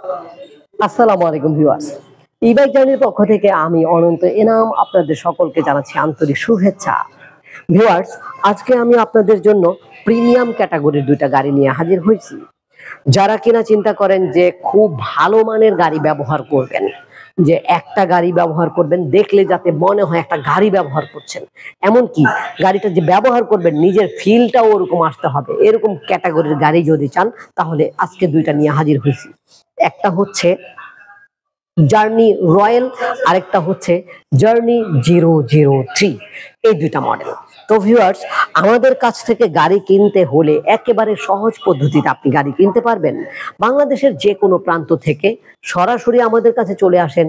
আসসালামু আলাইকুম viewers. E-bike জার্নির পক্ষ থেকে আমি অনন্ত এনাম আপনাদের সকলকে জানাচ্ছি আন্তরিক শুভেচ্ছা। ভিউয়ার্স, আজকে আমি আপনাদের জন্য প্রিমিয়াম ক্যাটাগরির দুইটা গাড়ি নিয়ে হাজির হয়েছি। যারা কিনা চিন্তা করেন যে খুব ভালো মানের গাড়ি ব্যবহার করবেন, যে একটা গাড়ি ব্যবহার করবেন দেখলে যাতে মনে হয় একটা গাড়ি ব্যবহার করছেন, এমনকি গাড়িটা যে ব্যবহার করবেন নিজের ফিলটাও ওরকম আসতে হবে, এরকম ক্যাটাগরির গাড়ি যদি চান তাহলে আজকে দুইটা নিয়ে হাজির হয়েছি। একটা হচ্ছে জার্নি রয়্যাল, আরেকটা হচ্ছে জার্নি 003। এই দুইটা মডেল। তো ভিউয়ার্স, আমাদের কাছ থেকে গাড়ি কিনতে হলে একেবারে সহজ পদ্ধতিতে আপনি গাড়ি কিনতে পারবেন। বাংলাদেশের যে কোনো প্রান্ত থেকে সরাসরি আমাদের কাছে চলে আসেন,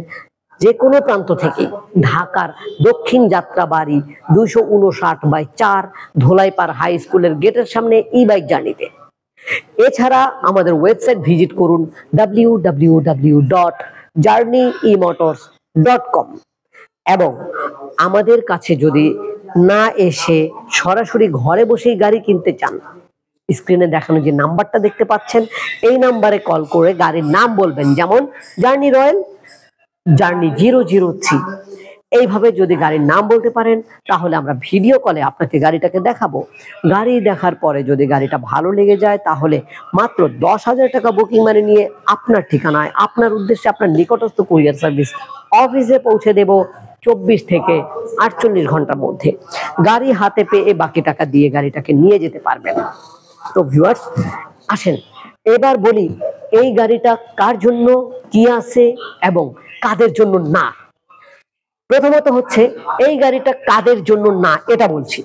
যে কোনো প্রান্ত থেকে। ঢাকার দক্ষিণ যাত্রাবাড়ি 259/4 ধোলাইপাড় হাই স্কুলের গেটের সামনে ই-বাইক জার্নিতে। এছাড়া আমাদের ওয়েবসাইট ভিজিট করুন www.journeyemotors.com। এবং আমাদের কাছে যদি না এসে সরাসরি ঘরে বসেই গাড়ি কিনতে চান, স্ক্রিনে দেখানো যে নাম্বারটা দেখতে পাচ্ছেন এই নাম্বারে কল করে গাড়ির নাম বলবেন, যেমন জার্নি রয়্যাল, জার্নি 003। এইভাবে যদি গাড়ির নাম বলতে পারেন তাহলে আমরা ভিডিও কলে আপনাকে গাড়িটাকে দেখাবো। গাড়ি দেখার পরে যদি গাড়িটা ভালো লেগে যায় তাহলে মাত্র 10,000 টাকা বুকিং মানি নিয়ে আপনার ঠিকানায় আপনার উদ্দেশ্যে আপনার নিকটস্থ কুরিয়ার সার্ভিস অফিসে পৌঁছে দেব 24 থেকে 48 ঘন্টার মধ্যে। গাড়ি হাতে পেয়ে বাকি টাকা দিয়ে গাড়িটাকে নিয়ে যেতে পারবেন। তো ভিউয়ার্স, আসেন এবার বলি এই গাড়িটা কার জন্য, কি আছে এবং কাদের জন্য না। প্রথমত হচ্ছে এই গাড়িটা কাদের জন্য না এটা বলছি।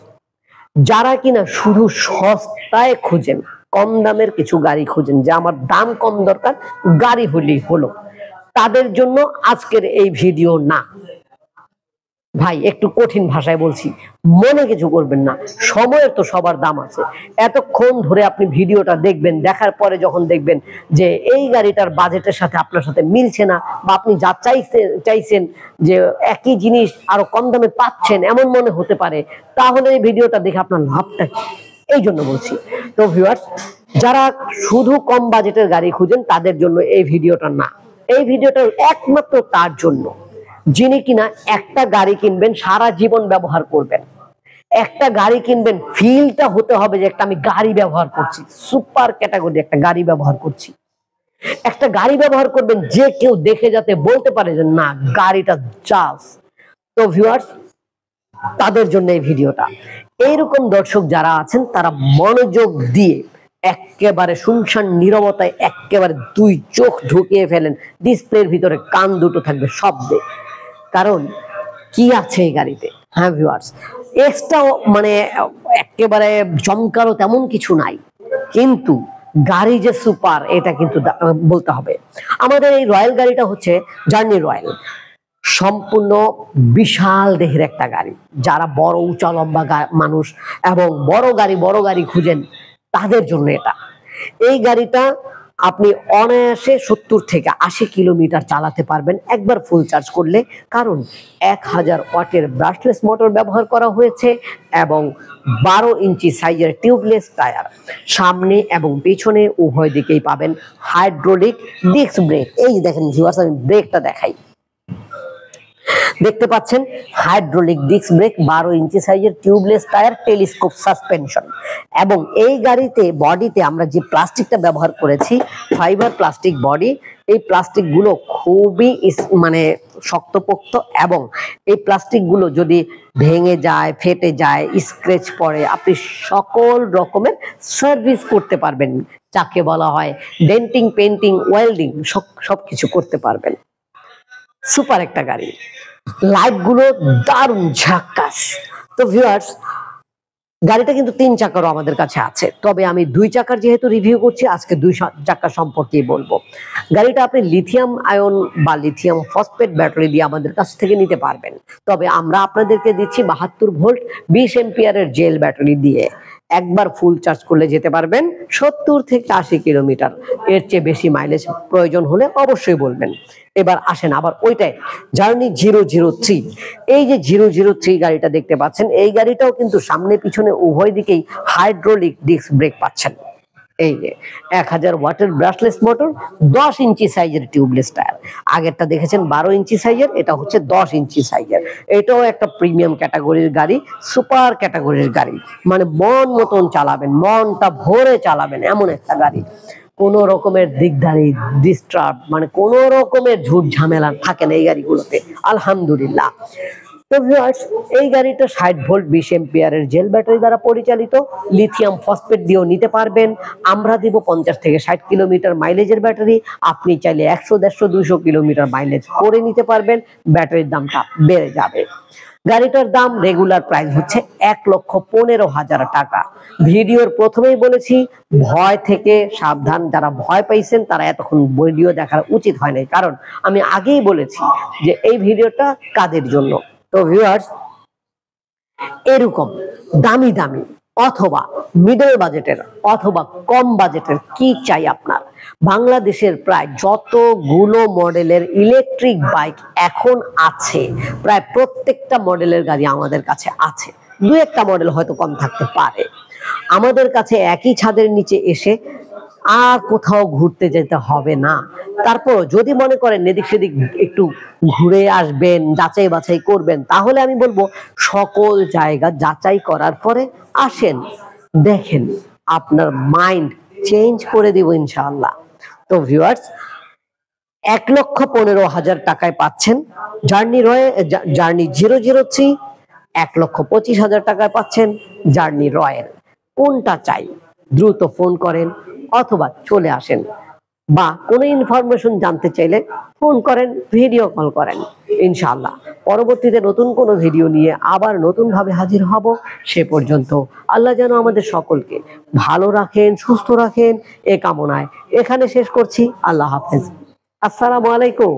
যারা কিনা শুধু সস্তায় খুঁজেন, কম দামের কিছু গাড়ি খুঁজেন, যে আমার দাম কম দরকার, গাড়ি হলেই হলো, তাদের জন্য আজকের এই ভিডিও না। ভাই একটু কঠিন ভাষায় বলছি, মনে কিছু করবেন না, সময়ের তো সবার দাম আছে। এতক্ষণ ধরে আপনি ভিডিওটা দেখবেন, দেখার পরে যখন দেখবেন যে এই গাড়িটার বাজেটের সাথে আপনার সাথে মিলছে না, বা আপনি যা চাইছেন যে একই জিনিস আরো কম দামে পাচ্ছেন এমন মনে হতে পারে, তাহলে এই ভিডিওটা দেখে আপনার লাভটা কি, এই জন্য বলছি। তো ভিউয়ার্স, যারা শুধু কম বাজেটের গাড়ি খুঁজেন তাদের জন্য এই ভিডিওটা না। এই ভিডিওটা একমাত্র তার জন্য যিনি কিনা একটা গাড়ি কিনবেন, সারা জীবন ব্যবহার করবেন। একটা গাড়ি কিনবেন, ফিলটা হতে হবে যে একটা আমি গাড়ি ব্যবহার করছি, সুপার ক্যাটাগরি একটা গাড়ি ব্যবহার করছি। একটা গাড়ি ব্যবহার করবেন যে কেউ দেখে যাতে বলতে পারে যে না গাড়িটা জাস্ট। তো ভিউয়ার্স, তাদের জন্য এই ভিডিওটা। এইরকম দর্শক যারা আছেন তারা মনোযোগ দিয়ে একেবারে শুনশান নীরবতায় একেবারে দুই চোখ ঢুকিয়ে ফেলেন, ডিসপ্লের ভিতরে কান দুটো থাকবে শব্দে। কারণ কি আছে এই গাড়িতে। হ্যাঁ ভিউয়ার্স, এক্সট্রা মানে একেবারে চমকারও তেমন কিছু নাই, কিন্তু গাড়ি যে সুপার এটা কিন্তু বলতে হবে। আমাদের এই রয়্যাল গাড়িটা হচ্ছে জার্নি রয়্যাল, সম্পূর্ণ বিশাল দেহের একটা গাড়ি। যারা বড় উঁচা লম্বা মানুষ এবং বড় গাড়ি খুঁজেন তাদের জন্য এটা। এই গাড়িটা আপনি অনায়াসে 70 থেকে 80 কিলোমিটার চালাতে পারবেন একবার ফুল চার্জ করলে, কারণ 1000 ওয়াটের ব্রাশলেস মোটর ব্যবহার করা হয়েছে এবং 12 ইঞ্চি সাইজের টিউবলেস টায়ার। সামনে এবং পিছনে উভয় দিকেই পাবেন হাইড্রোলিক ডিস্ক ব্রেক। এই দেখেন ভিউয়ার্স, আমি ব্রেকটা দেখাই, দেখতে পাচ্ছেন হাইড্রোলিক ডিস্ক ব্রেক, 12 ইঞ্চি সাইজের টিউবলেস টায়ার, টেলিস্কোপ সাসপেনশন। এবং এই গাড়িতে বডিতে আমরা যে প্লাস্টিকটা ব্যবহার করেছি, ফাইবার প্লাস্টিক বডি। এই প্লাস্টিক গুলো খুবই মানে শক্তপোক্ত, এবং এই প্লাস্টিক গুলো যদি ভেঙে যায়, ফেটে যায়, স্ক্র্যাচ পড়ে, আপনি সকল রকমের সার্ভিস করতে পারবেন, যাকে বলা হয় ডেন্টিং, পেন্টিং, ওয়েল্ডিং, সবকিছু করতে পারবেন। সুপার একটা গাড়ি, লাইট গুলো দারুণ ঝাক্কাস। তো ভিউয়ার্স, গাড়িটা কিন্তু 3 চাকারও আমাদের কাছে আছে, তবে আমি 2 চাকার যেহেতু রিভিউ করছি আজকে 2 চাকা সম্পর্কেই বলবো। গাড়িটা আপনি লিথিয়াম আয়ন বা লিথিয়াম ফসফেট ব্যাটারি দিয়ে আমাদের কাছ থেকে নিতে পারবেন, তবে আমরা আপনাদেরকে দিচ্ছি 72 ভোল্ট 20 এম্পিয়ারের জেল ব্যাটারি দিয়ে। একবার ফুল চার্জ করলে যেতে পারবেন 70 থেকে 80 কিলোমিটার। এর চেয়ে বেশি মাইলেজ প্রয়োজন হলে অবশ্যই বলবেন। এবার আসেন আবার ওইটাই, জার্নি 003। এই যে 003 গাড়িটা দেখতে পাচ্ছেন, এই গাড়িটাও কিন্তু সামনে পিছনে উভয় দিকেই হাইড্রোলিক ডিস্ক ব্রেক পাচ্ছেন। এই যে 1000 ওয়াটের ব্রাশলেস মোটর, 10 ইঞ্চি সাইজের টিউবলেস টায়ার। আগেরটা দেখেছেন 12 ইঞ্চি সাইজের, এটা হচ্ছে 10 ইঞ্চি সাইজের। এটাও একটা প্রিমিয়াম ক্যাটাগরির গাড়ি, সুপার ক্যাটাগরির গাড়ি, মানে মন মতন চালাবেন, মনটা ভরে চালাবেন এমন একটা গাড়ি। কোনো রকমের দিকদারি, ডিস্টার্ব, মানে কোনো রকমের ঝুট ঝামেলা থাকে না এই গাড়িগুলোতে, আলহামদুলিল্লাহ। তো ভিউয়ার্স, এই গাড়িটা 60 ভোল্ট 20 এম্পিয়ারের জেল ব্যাটারি দ্বারা পরিচালিত, লিথিয়াম ফসফেট দিয়েও নিতে পারবেন। আমরা দিব 50 থেকে 60 কিলোমিটার মাইলেজের ব্যাটারি। আপনি চাইলে 100, 150, 200 কিলোমিটার মাইলেজ করে নিতে পারবেন। ব্যাটারির দামটা বেড়ে যাবে। গাড়িটার দাম রেগুলার প্রাইস হচ্ছে 1,15,000 টাকা। ভিডিওর প্রথমেই বলেছি, ভয় থেকে সাবধান। যারা ভয় পাইছেন তারা এতক্ষণ ভিডিও দেখার উচিত হয় নাই, কারণ আমি আগেই বলেছি যে এই ভিডিওটা কাদের জন্য। তো ভিউয়ার্স, এরকম দামি দামি অথবা মিডল বাজেটের অথবা কম বাজেটের কি চাই আপনার? বাংলাদেশের প্রায় যতগুলো মডেলের ইলেকট্রিক বাইক এখন আছে, প্রায় প্রত্যেকটা মডেলের গাড়ি আমাদের কাছে আছে। দু একটা মডেল হয়তো কম থাকতে পারে। আমাদের কাছে একই ছাদের নিচে এসে আর কোথাও ঘুরতে যেতে হবে না। তারপর যদি মনে করেন এদিক সেদিক একটু ঘুরে আসবেন, যাচাই বাছাই করবেন, তাহলে আমি বলবো সকল জায়গা যাচাই করার পরে আসেন, দেখেন, আপনার মাইন্ড চেঞ্জ করে দিব ইনশাআল্লাহ। তো ভিউয়ার্স, 1,15,000 টাকায় পাচ্ছেন জার্নি 003। 1,25,000 টাকায় পাচ্ছেন জার্নি রয়্যাল। কোনটা চাই? দ্রুত ফোন করেন অথবা চলে আসেন, বা কোনো ইনফরমেশন জানতে চাইলে ফোন করেন, ভিডিও কল করেন। ইনশাআল্লাহ পরবর্তীতে নতুন কোনো ভিডিও নিয়ে আবার নতুন ভাবে হাজির হব। সে পর্যন্ত আল্লাহ যেন আমাদের সকলকে ভালো রাখেন, সুস্থ রাখেন, এ কামনায় এখানে শেষ করছি। আল্লাহ হাফেজ, আসসালামু আলাইকুম।